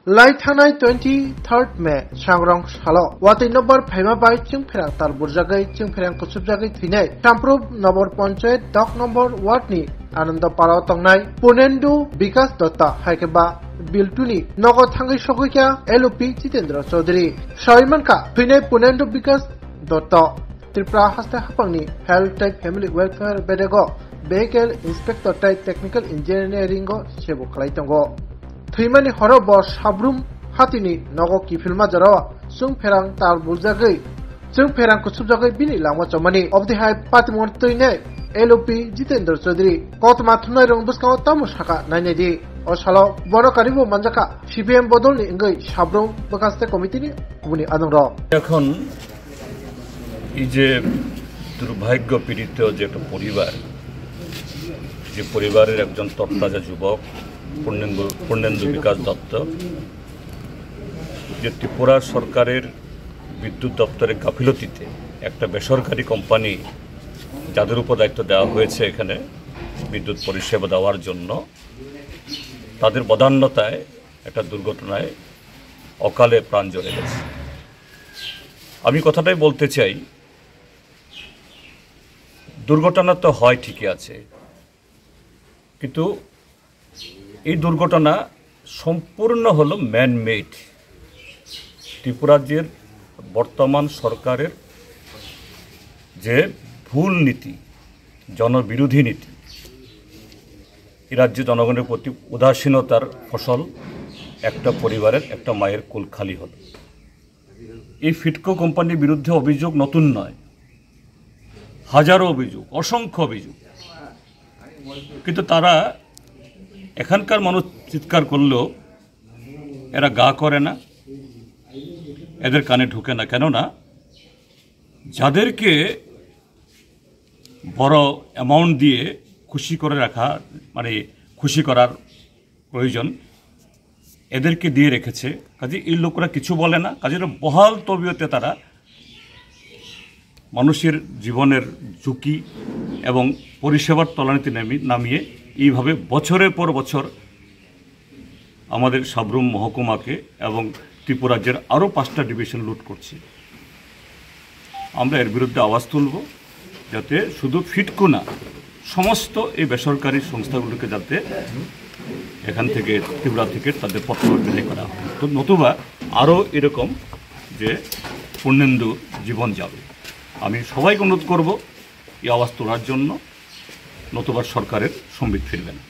लाइथानाय 23 मे सांग्रां सालो वाति नम्बर फाइमा बाय चिंफेरां तार बुरजागै चिंफेरां कुसुबजागै थैनाय तामप्रुब नगर पंचायत 10 नम्बर वार्डनि आनंद पाराव तंनाय पुनेन्दु विकास दत्ता हाइकेबा बिल्टुनि नगद थांगै सगैया एलओपी जितेन्द्र चौधरी सयमानका थैनाय पुनेन्दु विकास दत्ता त्रिपुरा हास्ते हापांनि हेल्थ टाइप फैमिली वेलफेयर बेडेगो vehicle inspector type technical engineering सेबो खालायतंगो थैमानि हरो बस साब्रुम हातिनि नगो किफिलमा जरावा सुंफेरां तार बुरजागै सुंफेरां कुसुबजागै बिनि लामा चमानि अबदिहाय पातिमन तैने एलओपी जितेन्द्र चौधरी कतमा थुनाय रंग बुसकाव तामु साका नायनायदि असालाव बरकारिबो मानजाका सीपीएम बदलनि इंगै साब्रुम बकास्ते कमिटिनि गुबुनि आदंर এখন এই যে দুর্ভাগ্য পীড়িত যে একটা পরিবার যে পরিবারের একজন তরতাজা যুবক পূর্ণেন্দু বিকাশ দত্ত যে ত্রিপুরা সরকারের বিদ্যুৎ দপ্তরের গাফিলতিতে একটা বেসরকারি কোম্পানি যাদের উপর দায়িত্ব দেওয়া হয়েছে এখানে বিদ্যুৎ পরিষেবা দেওয়ার জন্য তাদের বদান্যতায় একটা দুর্ঘটনায় অকালে প্রাণ জ্বলে গেছে। আমি কথাটাই বলতে চাই, দুর্ঘটনা তো হয় ঠিকই আছে, কিন্তু এই দুর্ঘটনা সম্পূর্ণ হলো ম্যান মেড। ত্রিপুরাজ্যের বর্তমান সরকারের যে ভুল নীতি, জনবিরোধী নীতি, এই রাজ্য জনগণের প্রতি উদাসীনতার ফসল একটা পরিবারের একটা মায়ের কোল খালি হলো। এই ফিটকো কোম্পানির বিরুদ্ধে অভিযোগ নতুন নয়, হাজারো অভিযোগ, অসংখ্য অভিযোগ, কিন্তু তারা এখানকার মানুষ চিৎকার করলেও এরা গা করে না, এদের কানে ঢুকে না। কেননা যাদেরকে বড় অ্যামাউন্ট দিয়ে খুশি করে রাখা, মানে খুশি করার প্রয়োজন, এদেরকে দিয়ে রেখেছে। কাজে এই লোকরা কিছু বলে না, কাজে বহাল তবিয়তে তারা মানুষের জীবনের ঝুঁকি এবং পরিষেবার তলানিতে নামিয়ে এইভাবে বছরের পর বছর আমাদের সাব্রুম মহকুমাকে এবং ত্রিপুরা রাজ্যের আরও 5টা ডিভিশন লুট করছে। আমরা এর বিরুদ্ধে আওয়াজ তুলব, যাতে শুধু ফিটকো না, সমস্ত এই বেসরকারি সংস্থাগুলোকে যাতে এখান থেকে ত্রিপুরা থেকে তাদের পত্রবর্তী করা হয়, তো নতুবা আরও এরকম যে পূর্ণেন্দু জীবন যাবে। আমি সবাইকে অনুরোধ করব এই আওয়াজ তোলার জন্য, নতুবা সরকারের সম্বিত ফিরবে না।